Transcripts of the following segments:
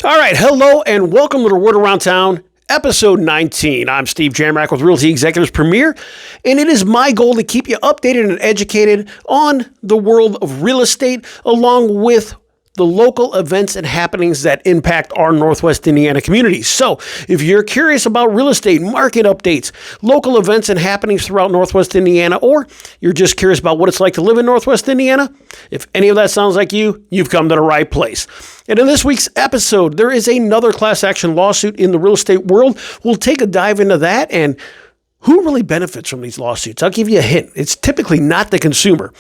All right, hello and welcome to the Word Around Town, episode 19. I'm Steve Jamrack with Realty Executives Premier, and it is my goal to keep you updated and educated on the world of real estate, along with the local events and happenings that impact our Northwest Indiana community. So if you're curious about real estate, market updates, local events and happenings throughout Northwest Indiana, or you're just curious about what it's like to live in Northwest Indiana, if any of that sounds like you, you've come to the right place. And in this week's episode, there is another class action lawsuit in the real estate world. We'll take a dive into that and who really benefits from these lawsuits. I'll give you a hint. It's typically not the consumer.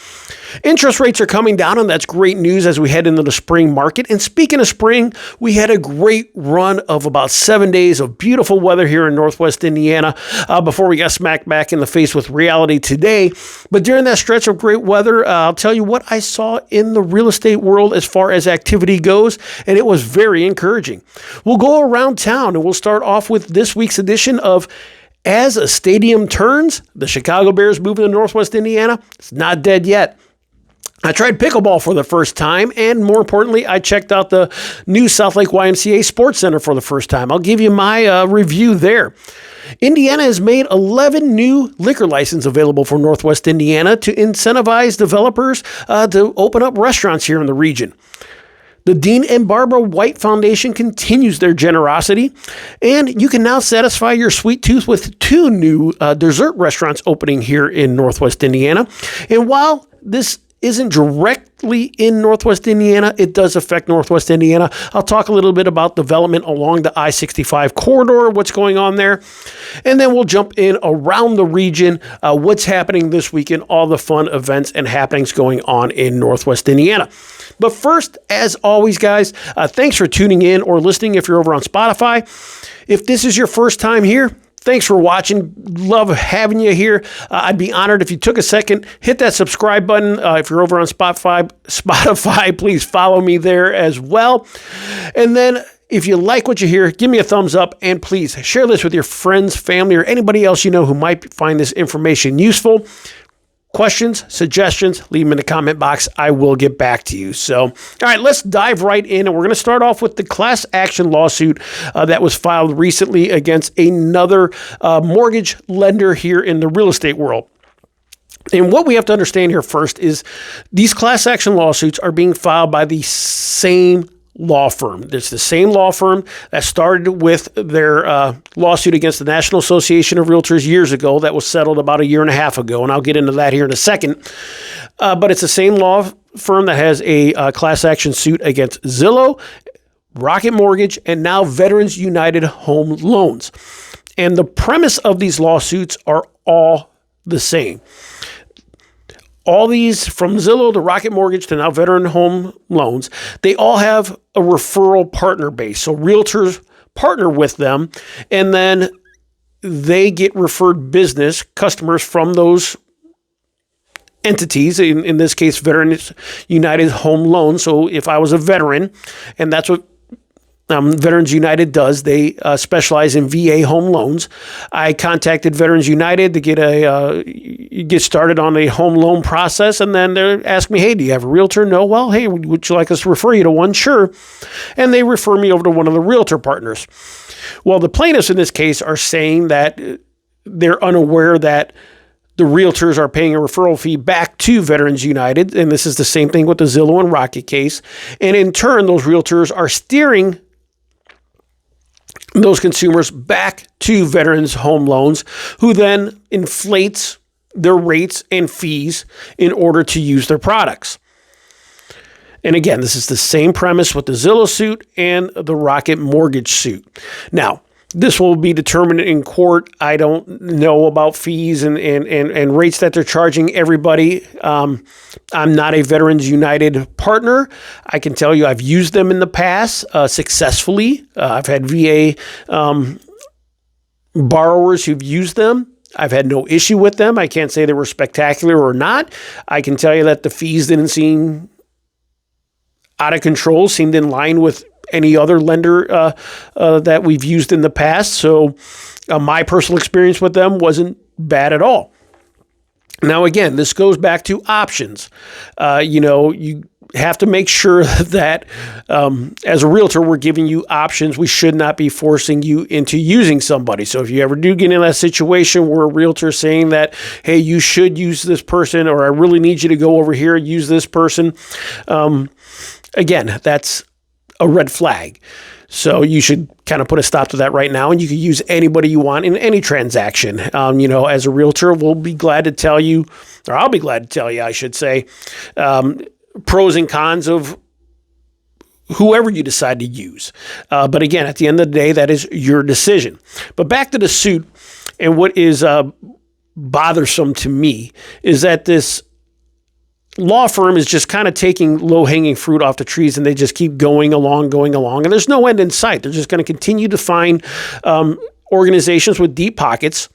Interest rates are coming down, and that's great news as we head into the spring market. And speaking of spring, we had a great run of about 7 days of beautiful weather here in Northwest Indiana before we got smacked back in the face with reality today. But during that stretch of great weather, I'll tell you what I saw in the real estate world as far as activity goes, and it was very encouraging. We'll go around town, and we'll start off with this week's edition of As a Stadium Turns. The Chicago Bears moving to Northwest Indiana. It's not dead yet. I tried pickleball for the first time, and more importantly, I checked out the new Southlake YMCA Sportscenter for the first time. I'll give you my review there. Indiana has made 11 new liquor licenses available for Northwest Indiana to incentivize developers to open up restaurants here in the region. The Dean and Barbara White Foundation continues their generosity, and you can now satisfy your sweet tooth with 2 new dessert restaurants opening here in Northwest Indiana. And while this isn't directly in Northwest Indiana, it does affect Northwest Indiana. I'll talk a little bit about development along the I-65 corridor, what's going on there, and then we'll jump in around the region, what's happening this weekend, all the fun events and happenings going on in Northwest Indiana. But first, as always, guys, thanks for tuning in or listening if you're over on Spotify. If this is your first time here, thanks for watching. Love having you here. I'd be honored if you took a second, hit that subscribe button. If you're over on Spotify, please follow me there as well. And then if you like what you hear, give me a thumbs up, and please share this with your friends, family, or anybody else you know who might find this information useful. Questions, suggestions, leave them in the comment box. I will get back to you. So, all right, let's dive right in. And we're going to start off with the class action lawsuit that was filed recently against another mortgage lender here in the real estate world. And what we have to understand here first is these class action lawsuits are being filed by the same law firm. It's the same law firm that started with their lawsuit against the National Association of Realtors years ago that was settled about a year and a half ago, and I'll get into that here in a second. But it's the same law firm that has a class action suit against Zillow, Rocket Mortgage, and now Veterans United Home Loans. And the premise of these lawsuits are all the same. All these, from Zillow to Rocket Mortgage to now Veteran Home Loans, they all have a referral partner base. So realtors partner with them, and then they get referred business customers from those entities, in this case, Veterans United Home Loans. So if I was a veteran, and that's what Veterans United does. They specialize in VA home loans. I contacted Veterans United to get started on a home loan process, and then they asked me, hey, do you have a realtor? No. Well, hey, would you like us to refer you to one? Sure. And they refer me over to one of the realtor partners. Well, the plaintiffs in this case are saying that they're unaware that the realtors are paying a referral fee back to Veterans United, and this is the same thing with the Zillow and Rocket case. And in turn, those realtors are steering those consumers back to Veterans Home Loans, who then inflates their rates and fees in order to use their products. And again, this is the same premise with the Zillow suit and the Rocket Mortgage suit. Now, this will be determined in court. I don't know about fees and rates that they're charging everybody. I'm not a Veterans United partner. I can tell you I've used them in the past successfully. I've had VA borrowers who've used them. I've had no issue with them. I can't say they were spectacular or not. I can tell you that the fees didn't seem out of control, seemed in line with any other lender that we've used in the past. So my personal experience with them wasn't bad at all. Now, again, this goes back to options. You have to make sure that as a realtor, we're giving you options. We should not be forcing you into using somebody. So if you ever do get in that situation where a realtor is saying that, hey, you should use this person, or I really need you to go over here and use this person, again, that's a red flag. So you should kind of put a stop to that right now, and you can use anybody you want in any transaction. As a realtor, we'll be glad to tell you, or I'll be glad to tell you, I should say, pros and cons of whoever you decide to use. But again, at the end of the day, that is your decision. But back to the suit, and what is bothersome to me is that this law firm is just kind of taking low-hanging fruit off the trees, and they just keep going along, and there's no end in sight. They're just going to continue to find organizations with deep pockets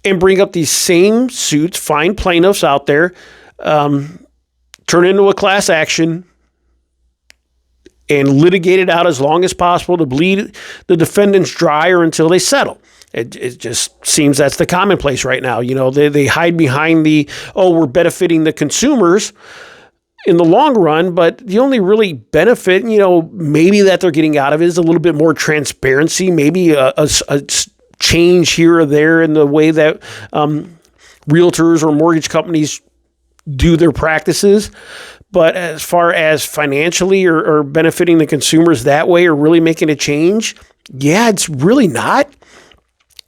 and bring up these same suits, find plaintiffs out there, turn it into a class action, and litigate it out as long as possible to bleed the defendants dry or until they settle. It just seems that's the commonplace right now. They hide behind we're benefiting the consumers in the long run, but the only really benefit, maybe that they're getting out of it is a little bit more transparency, maybe a change here or there in the way that realtors or mortgage companies do their practices. But as far as financially or benefiting the consumers that way or really making a change, it's really not.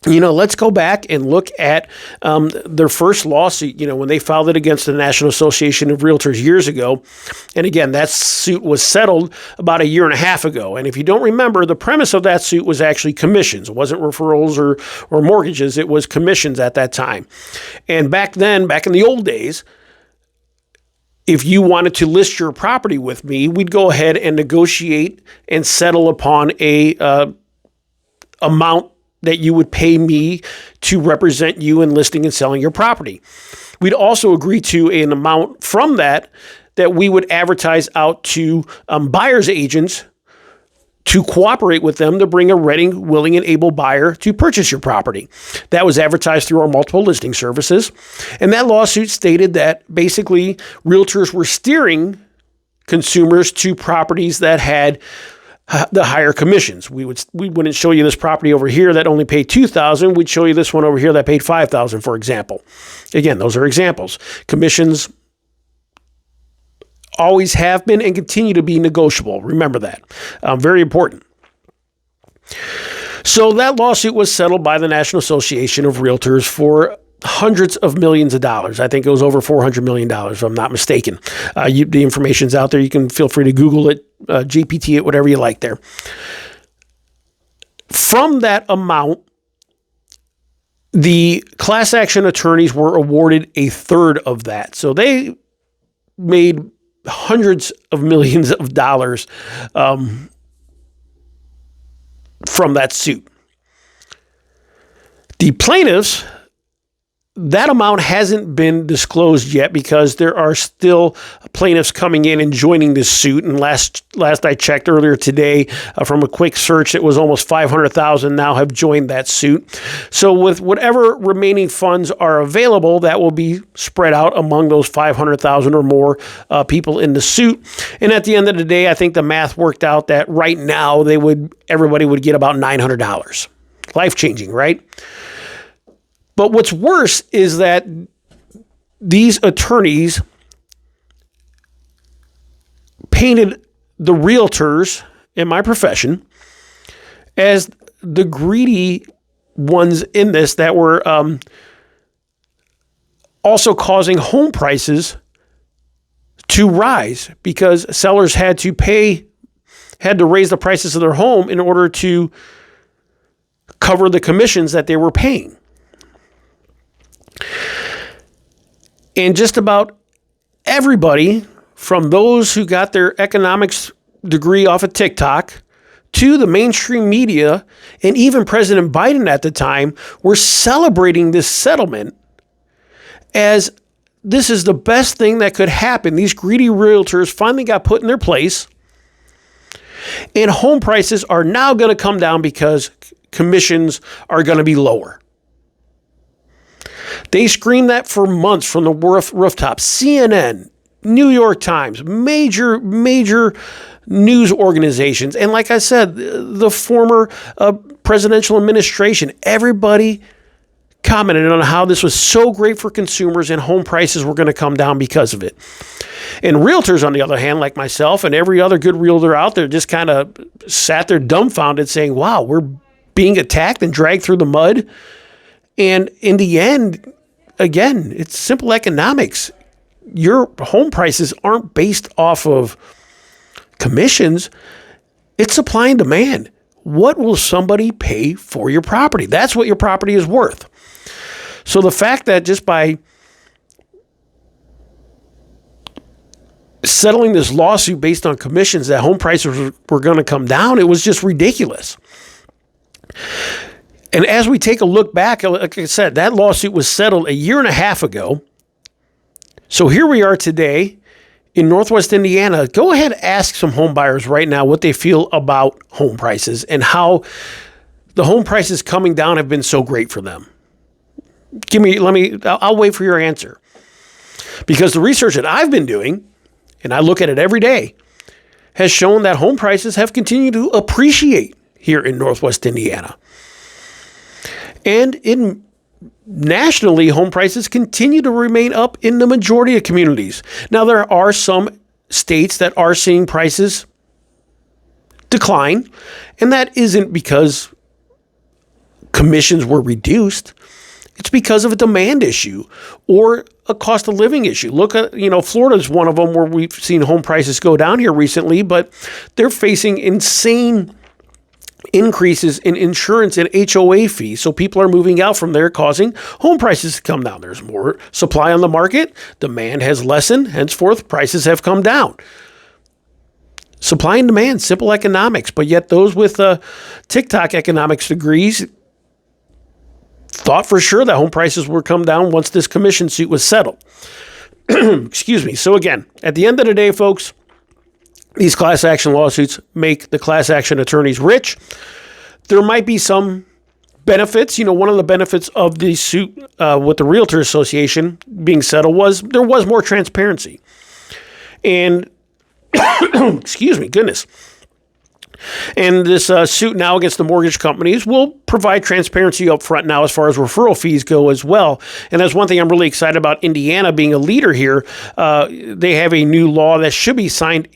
Let's go back and look at their first lawsuit, when they filed it against the National Association of Realtors years ago. And again, that suit was settled about a year and a half ago. And if you don't remember, the premise of that suit was actually commissions. It wasn't referrals or mortgages. It was commissions at that time. And back then, back in the old days, if you wanted to list your property with me, we'd go ahead and negotiate and settle upon a amount that you would pay me to represent you in listing and selling your property. We'd also agree to an amount from that we would advertise out to buyer's agents to cooperate with them to bring a ready, willing, and able buyer to purchase your property. That was advertised through our multiple listing services. And that lawsuit stated that basically realtors were steering consumers to properties that had the higher commissions. We wouldn't show you this property over here that only paid $2,000. We'd show you this one over here that paid $5,000, for example. Again, those are examples. Commissions always have been and continue to be negotiable. Remember that. Very important. So that lawsuit was settled by the National Association of Realtors for hundreds of millions of dollars. I think it was over $400 million, if I'm not mistaken. The information's out there. You can feel free to Google it, GPT it, whatever you like there. From that amount, the class action attorneys were awarded a third of that. So they made hundreds of millions of dollars from that suit. The plaintiffs, that amount hasn't been disclosed yet because there are still plaintiffs coming in and joining this suit. And last I checked earlier today, from a quick search, it was almost 500,000 now have joined that suit. So with whatever remaining funds are available, that will be spread out among those 500,000 or more people in the suit. And at the end of the day, I think the math worked out that right now everybody would get about $900. Life-changing, right? But what's worse is that these attorneys painted the realtors in my profession as the greedy ones in this that were also causing home prices to rise because sellers had to raise the prices of their home in order to cover the commissions that they were paying. And just about everybody, from those who got their economics degree off of TikTok to the mainstream media, and even President Biden at the time, were celebrating this settlement as this is the best thing that could happen. These greedy realtors finally got put in their place, and home prices are now going to come down because commissions are going to be lower. They screamed that for months from the rooftops. CNN, New York Times, major news organizations. And like I said, the former presidential administration, everybody commented on how this was so great for consumers and home prices were going to come down because of it. And realtors, on the other hand, like myself and every other good realtor out there, just kind of sat there dumbfounded saying, wow, we're being attacked and dragged through the mud. And in the end, again, it's simple economics. Your home prices aren't based off of commissions. It's supply and demand. What will somebody pay for your property? That's what your property is worth. So the fact that just by settling this lawsuit based on commissions that home prices were going to come down, it was just ridiculous. And as we take a look back, like I said, that lawsuit was settled a year and a half ago. So here we are today in Northwest Indiana. Go ahead and ask some home buyers right now what they feel about home prices and how the home prices coming down have been so great for them. I'll wait for your answer. Because the research that I've been doing, and I look at it every day, has shown that home prices have continued to appreciate here in Northwest Indiana. And nationally, home prices continue to remain up in the majority of communities. Now, there are some states that are seeing prices decline, and that isn't because commissions were reduced. It's because of a demand issue or a cost of living issue. Look at, Florida's one of them where we've seen home prices go down here recently, but they're facing insane increases in insurance and HOA fees. So people are moving out from there, causing home prices to come down. There's more supply on the market. Demand has lessened. Henceforth, prices have come down. Supply and demand, simple economics. But yet those with TikTok economics degrees thought for sure that home prices would come down once this commission suit was settled. Excuse me. So again, at the end of the day, folks, these class action lawsuits make the class action attorneys rich. There might be some benefits. One of the benefits of the suit with the Realtor Association being settled was there was more transparency. And, excuse me, goodness. And this suit now against the mortgage companies will provide transparency up front now as far as referral fees go as well. And that's one thing I'm really excited about Indiana being a leader here. They have a new law that should be signed.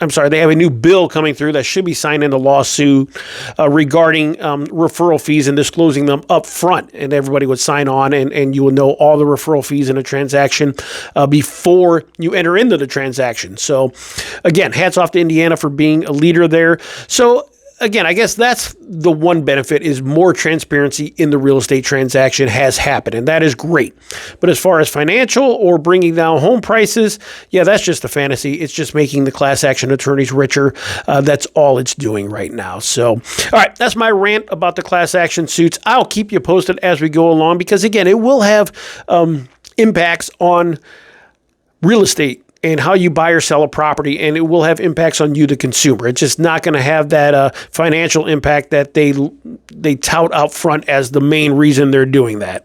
They have a new bill coming through that should be signed in the lawsuit regarding referral fees and disclosing them up front. And everybody would sign on and you will know all the referral fees in a transaction before you enter into the transaction. So again, hats off to Indiana for being a leader there. So again, I guess that's the one benefit is more transparency in the real estate transaction has happened, and that is great. But as far as financial or bringing down home prices, yeah, that's just a fantasy. It's just making the class action attorneys richer. That's all it's doing right now. So, all right, that's my rant about the class action suits. I'll keep you posted as we go along because, again, it will have impacts on real estate and how you buy or sell a property, and it will have impacts on you, the consumer. It's just not going to have that financial impact that they tout out front as the main reason they're doing that.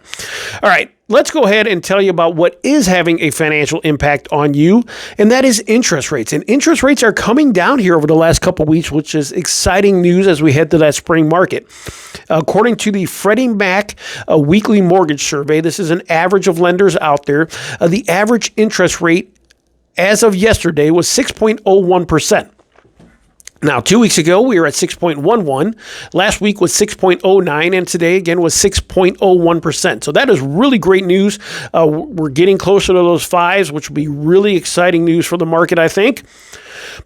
All right, let's go ahead and tell you about what is having a financial impact on you, and that is interest rates. And interest rates are coming down here over the last couple of weeks, which is exciting news as we head to that spring market. According to the Freddie Mac weekly mortgage survey, this is an average of lenders out there. The average interest rate as of yesterday was 6.01%. Now, 2 weeks ago, we were at 6.11. Last week was 6.09, and today, again, was 6.01%. So that is really great news. We're getting closer to those fives, which will be really exciting news for the market, I think.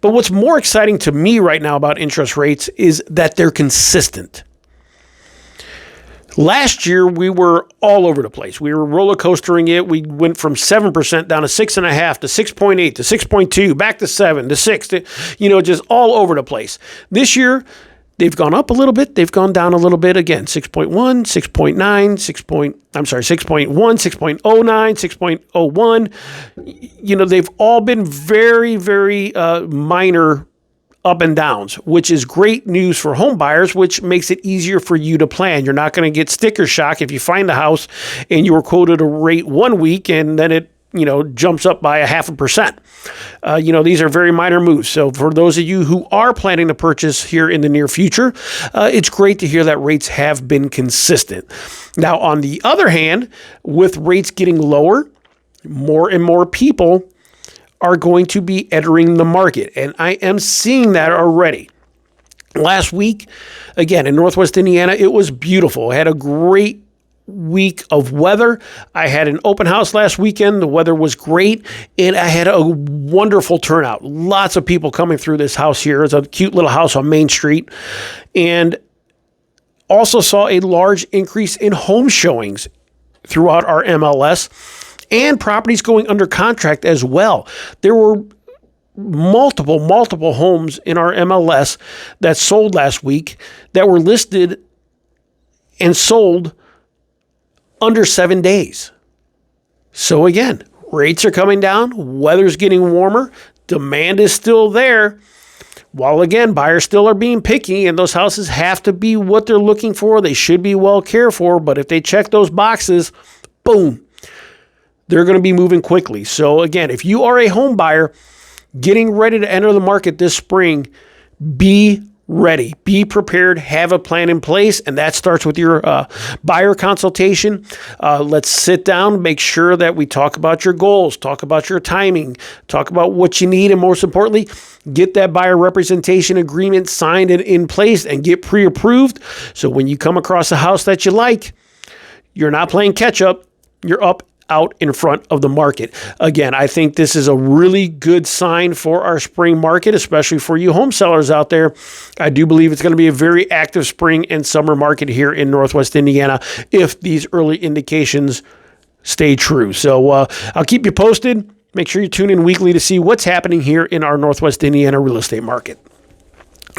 But what's more exciting to me right now about interest rates is that they're consistent. Last year, we were all over the place. We were roller coastering it. We went from 7% down to 6.5% to 6.8% to 6.2%, back to 7% to 6%, just all over the place. This year, they've gone up a little bit. They've gone down a little bit again. 6.1, 6.9, 6.1, 6.09, 6.01. They've all been very, very minor up and downs, which is great news for home buyers, which makes it easier for you to plan. You're not going to get sticker shock if you find a house and you were quoted a rate 1 week and then it jumps up by 0.5%. These are very minor moves. So for those of you who are planning to purchase here in the near future, it's great to hear that rates have been consistent. Now, on the other hand, with rates getting lower, more and more people are going to be entering the market. And I am seeing that already. Last week, again, in Northwest Indiana, it was beautiful. I had a great week of weather. I had an open house last weekend. The weather was great, and I had a wonderful turnout. Lots of people coming through this house here. It's a cute little house on Main Street. And also saw a large increase in home showings throughout our MLS and properties going under contract as well. There were multiple homes in our MLS that sold last week that were listed and sold under 7 days. So again, rates are coming down, weather's getting warmer, demand is still there. While again, buyers still are being picky and those houses have to be what they're looking for. They should be well cared for, but if they check those boxes, boom, they're going to be moving quickly. So again, if you are a home buyer getting ready to enter the market this spring, be ready, be prepared, have a plan in place, and that starts with your buyer consultation. Let's sit down, make sure that we talk about your goals, talk about your timing, talk about what you need, and most importantly, get that buyer representation agreement signed and in place and get pre-approved. So when you come across a house that you like, you're not playing catch up, you're up out in front of the market. Again, I think this is a really good sign for our spring market, especially for you home sellers out there. I do believe it's going to be a very active spring and summer market here in Northwest Indiana if these early indications stay true. So I'll keep you posted. Make sure you tune in weekly to see what's happening here in our Northwest Indiana real estate market.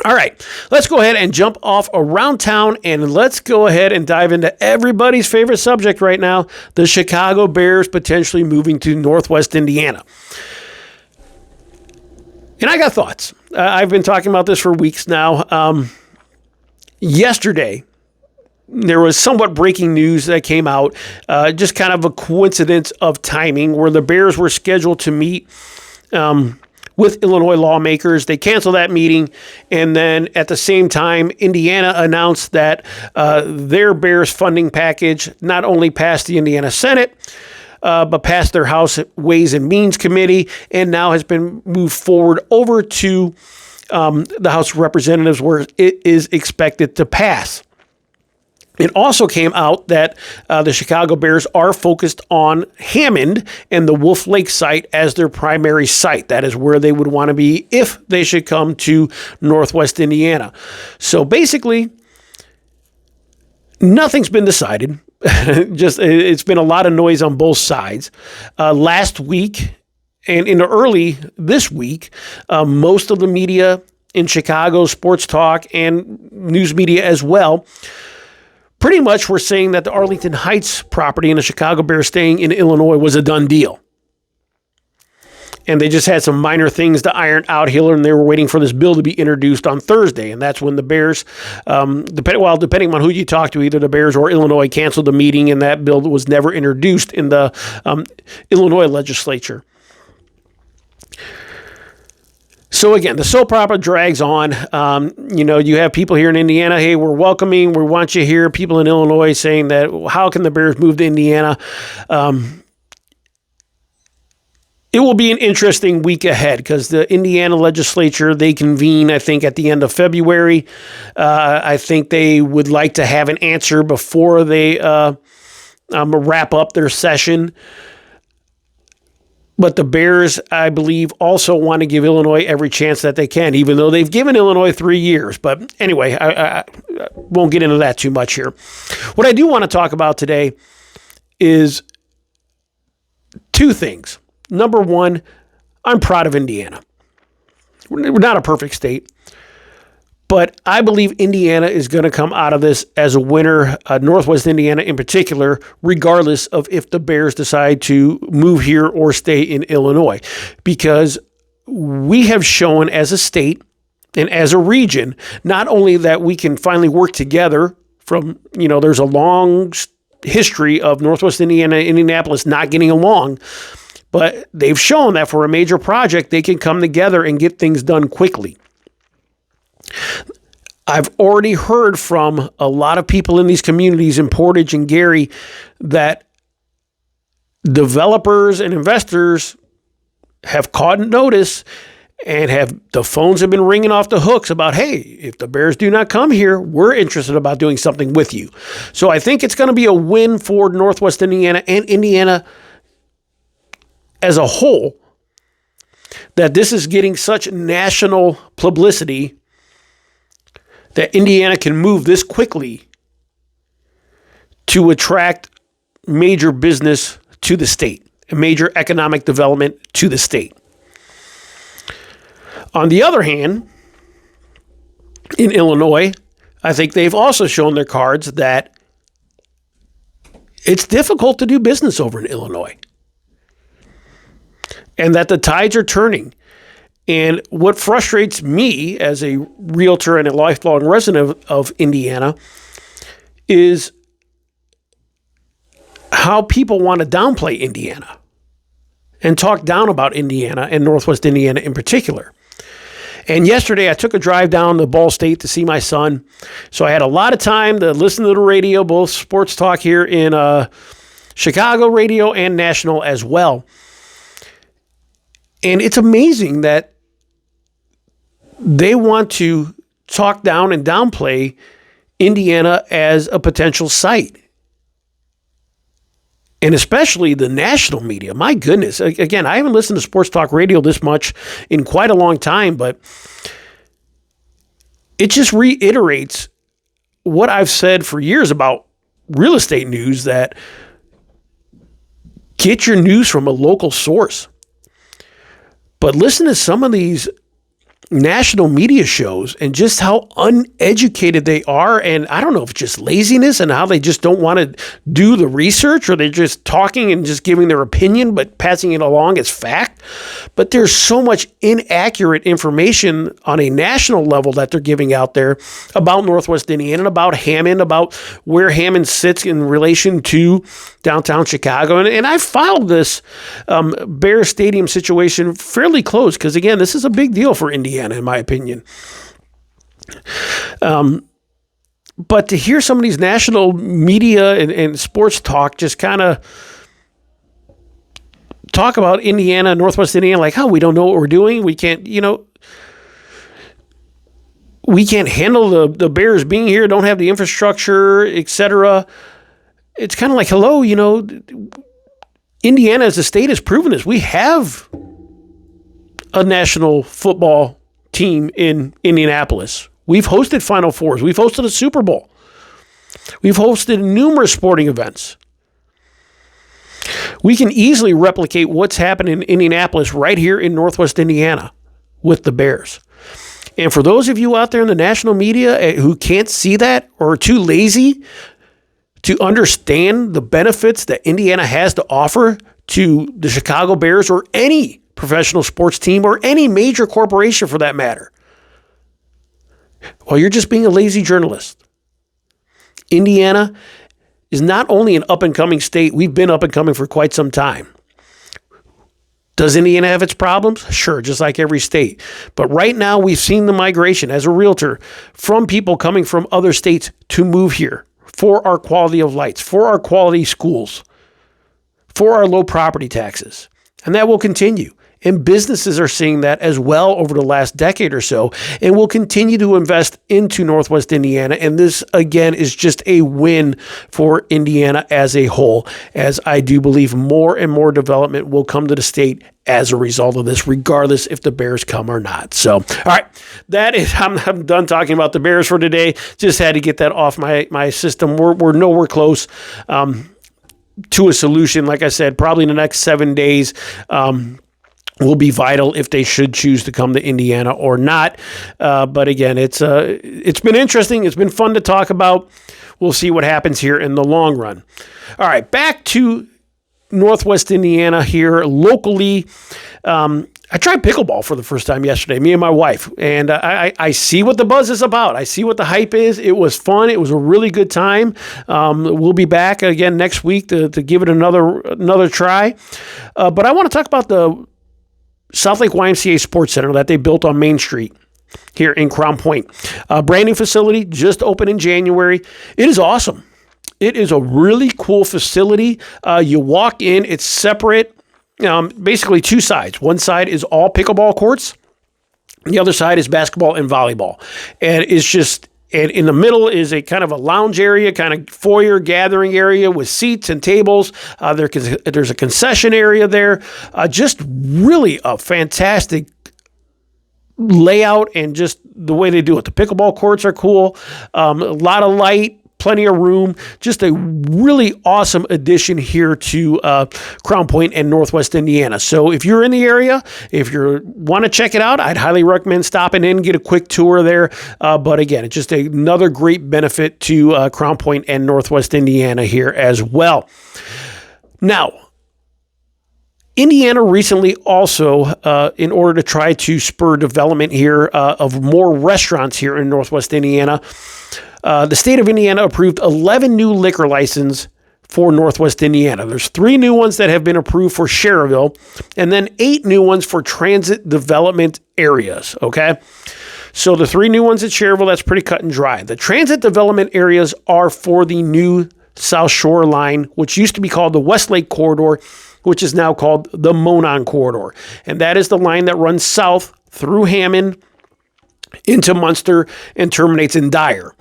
All right, let's go ahead and jump off around town and let's go ahead and dive into everybody's favorite subject right now, the Chicago Bears potentially moving to Northwest Indiana. And I got thoughts. I've been talking about this for weeks now. Yesterday, there was somewhat breaking news that came out, just kind of a coincidence of timing where the Bears were scheduled to meet with Illinois lawmakers. They canceled that meeting, and then at the same time, Indiana announced that their Bears funding package not only passed the Indiana Senate, but passed their House Ways and Means Committee, and now has been moved forward over to the House of Representatives, where it is expected to pass. It also came out that the Chicago Bears are focused on Hammond and the Wolf Lake site as their primary site. That is where they would want to be if they should come to Northwest Indiana. So basically, nothing's been decided. It's been a lot of noise on both sides. Last week and in early this week, most of the media in Chicago, sports talk and news media as well, pretty much were saying that the Arlington Heights property and the Chicago Bears staying in Illinois was a done deal. And they just had some minor things to iron out here, and they were waiting for this bill to be introduced on Thursday. And that's when the Bears, depending on who you talk to, either the Bears or Illinois canceled the meeting, and that bill was never introduced in the Illinois legislature. So again, the soap opera drags on. You have people here in Indiana, hey, we're welcoming, we want you here. People in Illinois saying that, how can the Bears move to Indiana? It will be an interesting week ahead because the Indiana legislature, they convene, I think, at the end of February. I think they would like to have an answer before they wrap up their session. But the Bears, I believe, also want to give Illinois every chance that they can, even though they've given Illinois 3 years. But anyway, I won't get into that too much here. What I do want to talk about today is two things. Number one, I'm proud of Indiana. We're not a perfect state, but I believe Indiana is going to come out of this as a winner, Northwest Indiana in particular, regardless of if the Bears decide to move here or stay in Illinois. Because we have shown as a state and as a region, not only that we can finally work together from, there's a long history of Northwest Indiana and Indianapolis not getting along, But they've shown that for a major project, they can come together and get things done quickly. I've already heard from a lot of people in these communities in Portage and Gary that developers and investors have caught notice and the phones have been ringing off the hooks about, hey, if the Bears do not come here, we're interested about doing something with you. So I think it's going to be a win for Northwest Indiana and Indiana as a whole that this is getting such national publicity that Indiana can move this quickly to attract major business to the state, and major economic development to the state. On the other hand, in Illinois, I think they've also shown their cards that it's difficult to do business over in Illinois, and that the tides are turning. And what frustrates me as a realtor and a lifelong resident of Indiana is how people want to downplay Indiana and talk down about Indiana and Northwest Indiana in particular. And yesterday I took a drive down to Ball State to see my son. So I had a lot of time to listen to the radio, both sports talk here in Chicago radio and national as well. And it's amazing that they want to talk down and downplay Indiana as a potential site. And especially the national media. My goodness. Again, I haven't listened to sports talk radio this much in quite a long time, but it just reiterates what I've said for years about real estate news, that get your news from a local source. But listen to some of these national media shows and just how uneducated they are. And I don't know if it's just laziness and how they just don't want to do the research, or they're just talking and just giving their opinion, but passing it along as fact. But there's so much inaccurate information on a national level that they're giving out there about Northwest Indiana and about Hammond, about where Hammond sits in relation to downtown Chicago. And I followed this Bears Stadium situation fairly close because, again, this is a big deal for Indiana, in my opinion. But to hear some of these national media and sports talk just kind of talk about Indiana, Northwest Indiana, like, oh, we don't know what we're doing. We can't, we can't handle the Bears being here, don't have the infrastructure, etc. It's kind of like, hello, Indiana as a state has proven this. We have a national football team in Indianapolis. We've hosted Final Fours. We've hosted a Super Bowl. We've hosted numerous sporting events. We can easily replicate what's happened in Indianapolis right here in Northwest Indiana with the Bears. And for those of you out there in the national media who can't see that or are too lazy to understand the benefits that Indiana has to offer to the Chicago Bears or any professional sports team or any major corporation for that matter, well, you're just being a lazy journalist. Indiana is not only an up-and-coming state. We've been up-and-coming for quite some time. Does Indiana have its problems? Sure, just like every state. But right now, we've seen the migration as a realtor from people coming from other states to move here for our quality of lights, for our quality schools, for our low property taxes. And that will continue. And businesses are seeing that as well over the last decade or so, and will continue to invest into Northwest Indiana. And this, again, is just a win for Indiana as a whole, as I do believe more and more development will come to the state as a result of this, regardless if the Bears come or not. So, all right, that is, I'm done talking about the Bears for today. Just had to get that off my system. We're nowhere close to a solution. Like I said, probably in the next 7 days, will be vital if they should choose to come to Indiana or not. But again, it's been interesting. It's been fun to talk about. We'll see what happens here in the long run. All right, back to Northwest Indiana here locally. I tried pickleball for the first time yesterday, me and my wife, and I see what the buzz is about. I see what the hype is. It was fun. It was a really good time. We'll be back again next week to give it another try. But I want to talk about the Southlake YMCA Sportscenter that they built on Main Street here in Crown Point. Brand new facility, just opened in January. It is awesome. It is a really cool facility. You walk in, it's separate. Basically two sides. One side is all pickleball courts. The other side is basketball and volleyball. And it's just, and in the middle is a kind of a lounge area, kind of foyer gathering area with seats and tables. There's a concession area there. Just really a fantastic layout, and just the way they do it. The pickleball courts are cool. A lot of light. Plenty of room, just a really awesome addition here to Crown Point and Northwest Indiana. So if you're in the area, if you want to check it out, I'd highly recommend stopping in, get a quick tour there. But again, it's just another great benefit to Crown Point and Northwest Indiana here as well. Now, Indiana recently also, in order to try to spur development here of more restaurants here in Northwest Indiana, the state of Indiana approved 11 new liquor licenses for Northwest Indiana. There's 3 new ones that have been approved for Schererville, and then 8 new ones for transit development areas, okay? So the 3 new ones at Schererville, that's pretty cut and dry. The transit development areas are for the new South Shore line, which used to be called the Westlake Corridor, which is now called the Monon Corridor. And that is the line that runs south through Hammond into Munster and terminates in Dyer.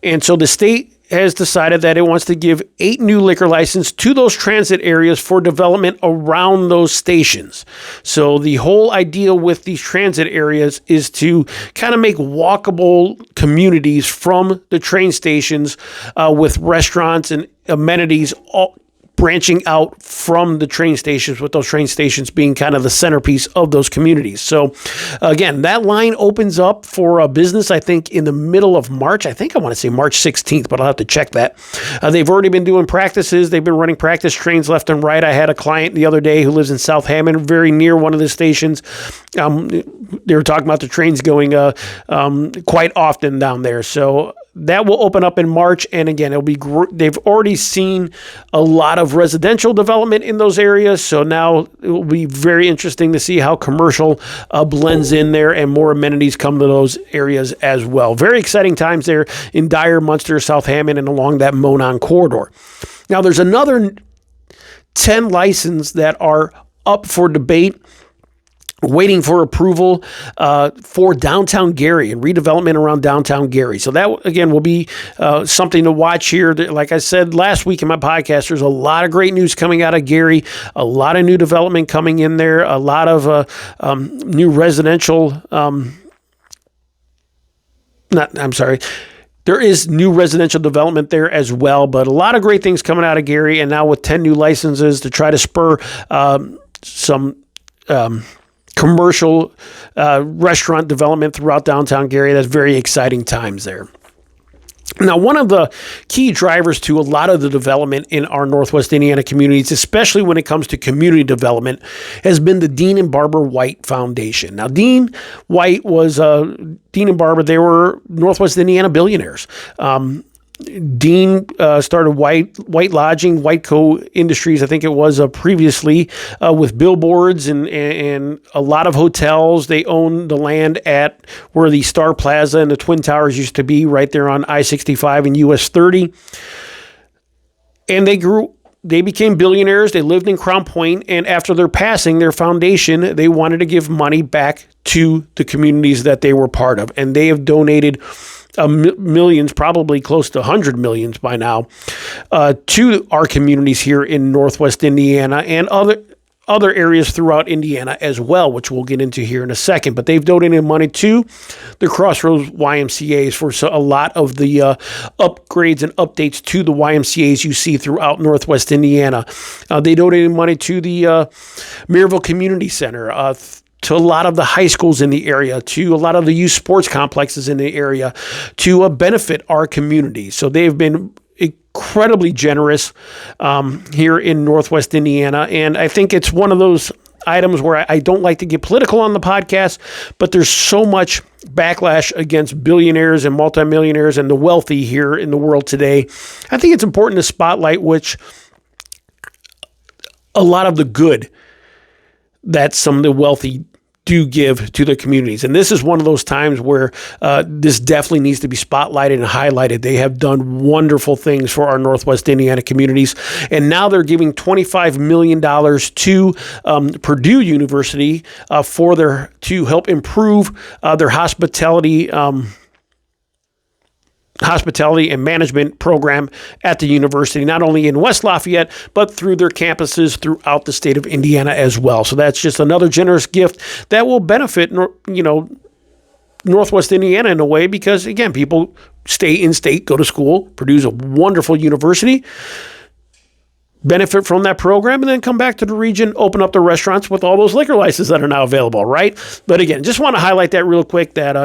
And so the state has decided that it wants to give 8 new liquor licenses to those transit areas for development around those stations. So the whole idea with these transit areas is to kind of make walkable communities from the train stations with restaurants and amenities all branching out from the train stations, with those train stations being kind of the centerpiece of those communities. So again, that line opens up for a business, I think, in the middle of March. I think I want to say March 16th, but I'll have to check that. They've already been doing practices. They've been running practice trains left and right. I had a client the other day who lives in South Hammond, very near one of the stations. They were talking about the trains going quite often down there. So that will open up in March, and again, it'll be they've already seen a lot of residential development in those areas, so now it will be very interesting to see how commercial blends in there and more amenities come to those areas as well. Very exciting times there in Dyer, Munster, South Hammond, and along that Monon corridor. Now, there's another 10 licenses that are up for debate, waiting for approval for downtown Gary and redevelopment around downtown Gary. So that, again, will be something to watch here. Like I said last week in my podcast, there's a lot of great news coming out of Gary, a lot of new development coming in there, a lot of new residential there is new residential development there as well, but a lot of great things coming out of Gary, and now with 10 new licenses to try to spur some commercial restaurant development throughout downtown Gary. That's very exciting times there. Now, one of the key drivers to a lot of the development in our Northwest Indiana communities, especially when it comes to community development, has been the Dean and Barbara White Foundation. Now, Dean White was, Dean and Barbara, they were Northwest Indiana billionaires. Dean started White Lodging, Whiteco Industries, I think it was previously, with billboards and a lot of hotels. They owned the land at where the Star Plaza and the Twin Towers used to be, right there on I-65 and US 30. And they became billionaires. They lived in Crown Point, and after their passing, their foundation, they wanted to give money back to the communities that they were part of. And they have donated millions, probably close to 100 millions by now, to our communities here in Northwest Indiana and other areas throughout Indiana as well, which we'll get into here in a second. But they've donated money to the Crossroads YMCAs for a lot of the upgrades and updates to the YMCAs you see throughout Northwest Indiana. They donated money to the Maryville Community Center, to a lot of the high schools in the area, to a lot of the youth sports complexes in the area, to benefit our community. So they've been incredibly generous here in Northwest Indiana, and I think it's one of those items where I don't like to get political on the podcast, but there's so much backlash against billionaires and multimillionaires and the wealthy here in the world today. I think it's important to spotlight a lot of the good that some of the wealthy do give to their communities. And this is one of those times where this definitely needs to be spotlighted and highlighted. They have done wonderful things for our Northwest Indiana communities. And now they're giving $25 million to Purdue University to help improve their hospitality and management program at the university, not only in West Lafayette, but through their campuses throughout the state of Indiana as well. So that's just another generous gift that will benefit, Northwest Indiana in a way, because again, people stay in state, go to school. Purdue's a wonderful university, benefit from that program, and then come back to the region, open up the restaurants with all those liquor licenses that are now available, right? But again, just want to highlight that real quick, that,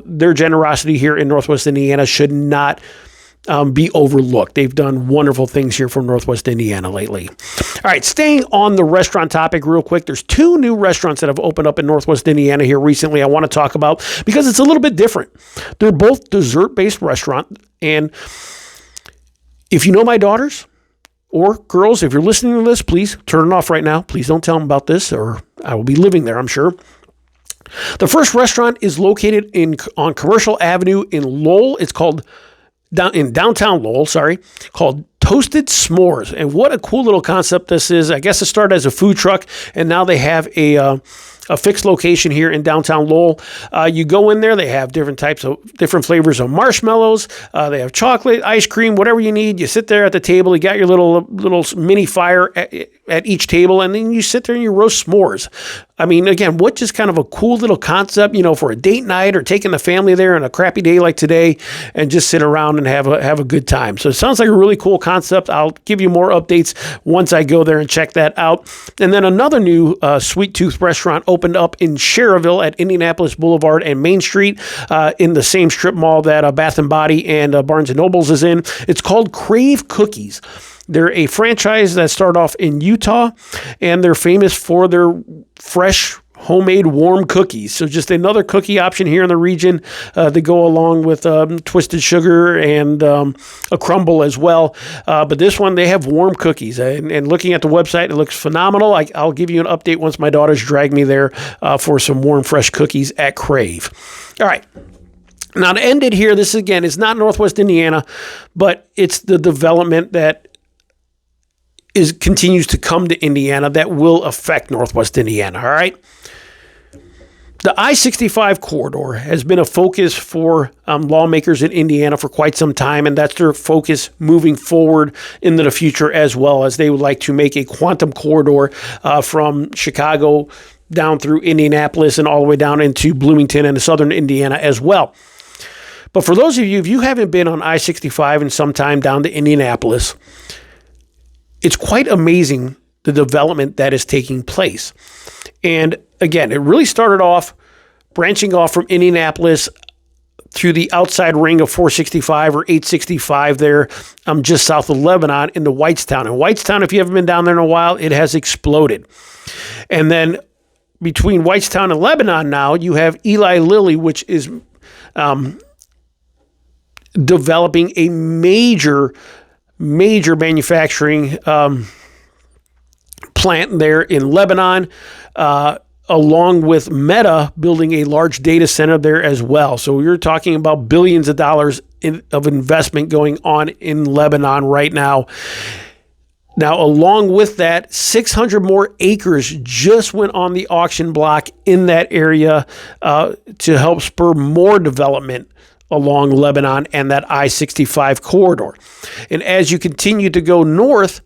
their generosity here in Northwest Indiana should not be overlooked. They've done wonderful things here for Northwest Indiana lately. All right, staying on the restaurant topic real quick, there's 2 new restaurants that have opened up in Northwest Indiana here recently I want to talk about because it's a little bit different. They're both dessert-based restaurants, and if you know my daughters, or girls, if you're listening to this, please turn it off right now. Please don't tell them about this, or I will be living there, I'm sure. The first restaurant is located on Commercial Avenue in Lowell. It's called downtown Lowell, called Toasted S'mores. And what a cool little concept this is. I guess it started as a food truck, and now they have a fixed location here in downtown Lowell. You go in there, they have different flavors of marshmallows. They have chocolate, ice cream, whatever you need. You sit there at the table, you got your little mini fire at each table, and then you sit there and you roast s'mores. I mean, again, what just kind of a cool little concept, for a date night or taking the family there on a crappy day like today and just sit around and have a good time. So it sounds like a really cool concept. I'll give you more updates once I go there and check that out. And then another new Sweet Tooth restaurant opened up in Schererville at Indianapolis Boulevard and Main Street in the same strip mall that Bath & Body and Barnes & Nobles is in. It's called Crave Cookies. They're a franchise that started off in Utah, and they're famous for their fresh, homemade warm cookies. So just another cookie option here in the region to go along with twisted sugar and a crumble as well. But this one, they have warm cookies. And looking at the website, it looks phenomenal. I'll give you an update once my daughters drag me there for some warm, fresh cookies at Crave. All right. Now, to end it here, this again is not Northwest Indiana, but it's the development that continues to come to Indiana that will affect Northwest Indiana, all right? The I-65 corridor has been a focus for lawmakers in Indiana for quite some time, and that's their focus moving forward into the future, as well as they would like to make a quantum corridor from Chicago down through Indianapolis and all the way down into Bloomington and southern Indiana as well. But for those of you, if you haven't been on I-65 in some time down to Indianapolis, it's quite amazing the development that is taking place. And again, it really started off branching off from Indianapolis through the outside ring of 465 or 865 there, just south of Lebanon into Whitestown. And Whitestown, if you haven't been down there in a while, it has exploded. And then between Whitestown and Lebanon now, you have Eli Lilly, which is developing a major manufacturing plant there in Lebanon, along with Meta building a large data center there as well. So we're talking about billions of dollars of investment going on in Lebanon right now. Now, along with that, 600 more acres just went on the auction block in that area to help spur more development along Lebanon and that I-65 corridor. And as you continue to go north,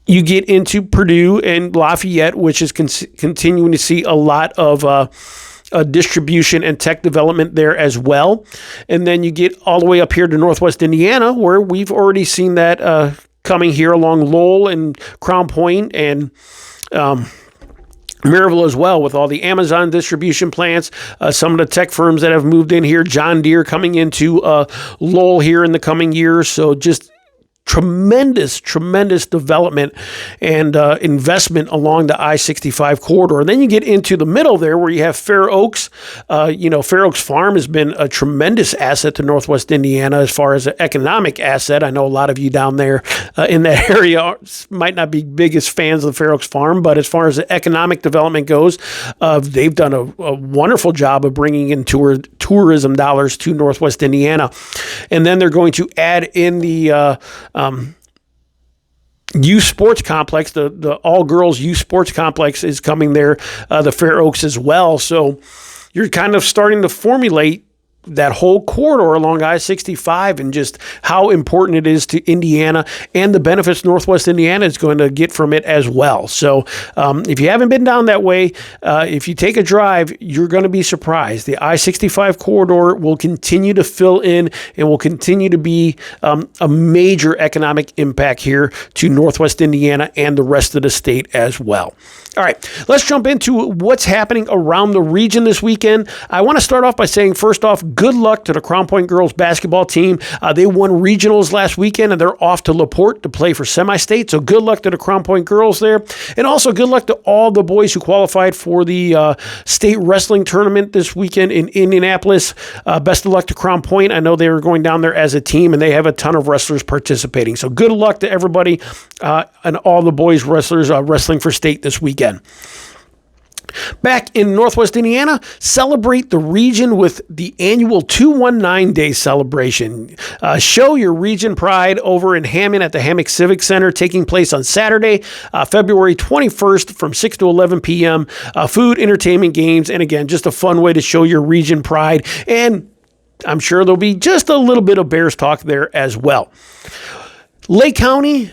you get into Purdue and Lafayette, which is continuing to see a lot of distribution and tech development there as well. And then you get all the way up here to Northwest Indiana, where we've already seen that coming here along Lowell and Crown Point and Maryville as well, with all the Amazon distribution plants, some of the tech firms that have moved in here, John Deere coming into Lowell here in the coming years. So just tremendous development and investment along the I-65 corridor. And then you get into the middle there where you have Fair Oaks. Fair Oaks Farm has been a tremendous asset to Northwest Indiana as far as an economic asset. I know a lot of you down there in that area might not be biggest fans of the Fair Oaks Farm, but as far as the economic development goes, they've done a wonderful job of bringing in tourism dollars to Northwest Indiana. And then they're going to add in the youth sports complex. The all-girls youth sports complex is coming there, the Fair Oaks as well. So you're kind of starting to formulate that whole corridor along I-65 and just how important it is to Indiana and the benefits Northwest Indiana is going to get from it as well. So if you haven't been down that way, if you take a drive, you're going to be surprised. The I-65 corridor will continue to fill in and will continue to be a major economic impact here to Northwest Indiana and the rest of the state as well. All right, let's jump into what's happening around the region this weekend. I want to start off by saying, first off, good luck to the Crown Point girls basketball team. They won regionals last weekend, and they're off to LaPorte to play for semi-state. So good luck to the Crown Point girls there. And also good luck to all the boys who qualified for the state wrestling tournament this weekend in Indianapolis. Best of luck to Crown Point. I know they were going down there as a team, and they have a ton of wrestlers participating. So good luck to everybody and all the boys wrestlers wrestling for state this weekend. Back in Northwest Indiana, celebrate the region with the annual 219 Day celebration. Show your region pride over in Hammond at the Hammond Civic Center, taking place on Saturday, February 21st from 6 to 11 p.m. Food, entertainment, games, and again, just a fun way to show your region pride. And I'm sure there'll be just a little bit of Bears talk there as well. Lake County,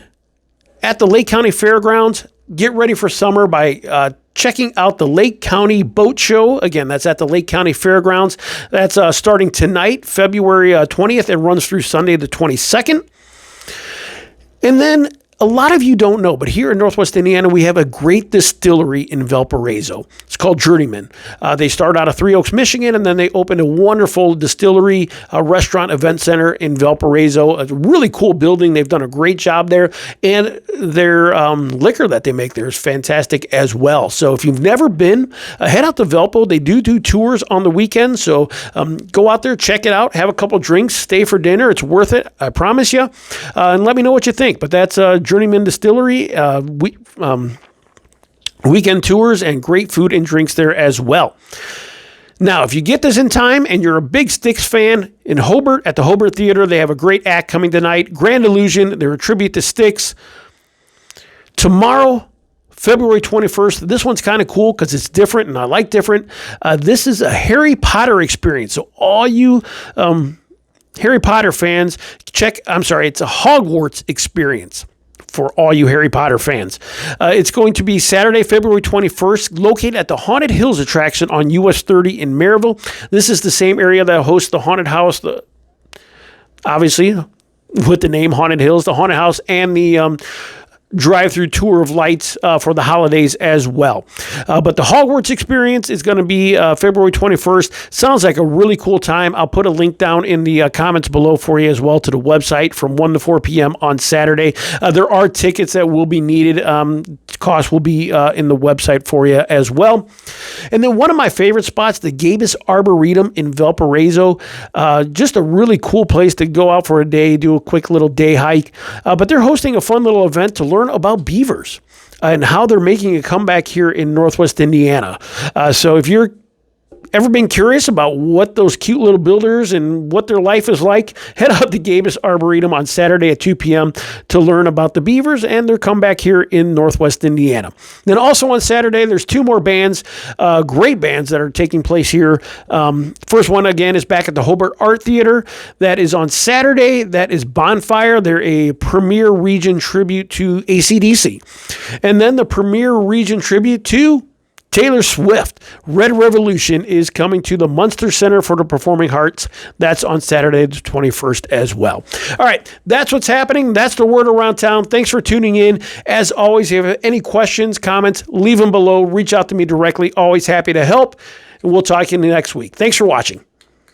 at the Lake County Fairgrounds, get ready for summer by checking out the Lake County Boat Show. Again, that's at the Lake County Fairgrounds. That's starting tonight, February 20th, and runs through Sunday the 22nd. And then a lot of you don't know, but here in Northwest Indiana, we have a great distillery in Valparaiso. It's called Journeyman. They started out of Three Oaks, Michigan, and then they opened a wonderful distillery, restaurant, event center in Valparaiso. A really cool building. They've done a great job there, and their liquor that they make there is fantastic as well. So if you've never been, head out to Valpo. They do tours on the weekend, so go out there, check it out, have a couple drinks, stay for dinner. It's worth it, I promise you, and let me know what you think. But that's Journeyman Distillery, weekend tours, and great food and drinks there as well. Now, if you get this in time and you're a big Styx fan, in Hobart at the Hobart Theater, they have a great act coming tonight, Grand Illusion. They're a tribute to Styx. Tomorrow, February 21st, this one's kind of cool because it's different, and I like different. This is a Harry Potter experience. So all you Harry Potter fans, it's a Hogwarts experience for all you Harry Potter fans. It's going to be Saturday, February 21st, located at the Haunted Hills attraction on US 30 in Maryville. This is the same area that hosts the Haunted House, obviously, with the name Haunted Hills, the Haunted House, and the drive-through tour of lights for the holidays as well. But the Hogwarts experience is going to be February 21st. Sounds like a really cool time. I'll put a link down in the comments below for you as well to the website from 1 to 4 p.m. on Saturday. There are tickets that will be needed. Cost will be in the website for you as well. And then one of my favorite spots, the Gabus Arboretum in Valparaiso. Just a really cool place to go out for a day, do a quick little day hike. But they're hosting a fun little event to learn about beavers and how they're making a comeback here in Northwest Indiana. So if you're ever been curious about what those cute little builders and what their life is like, head out to Gabus Arboretum on Saturday at 2 p.m. to learn about the beavers and their comeback here in Northwest Indiana. Then also on Saturday, there's two more bands, great bands that are taking place here. First one, again, is back at the Hobart Art Theater. That is on Saturday. That is Bonfire. They're a Premier Region tribute to AC/DC. And then the Premier Region tribute to Taylor Swift. Red Revolution is coming to the Munster Center for the Performing Arts. That's on Saturday the 21st as well. All right, that's what's happening. That's the word around town. Thanks for tuning in. As always, if you have any questions, comments, leave them below. Reach out to me directly. Always happy to help. And we'll talk to you next week. Thanks for watching.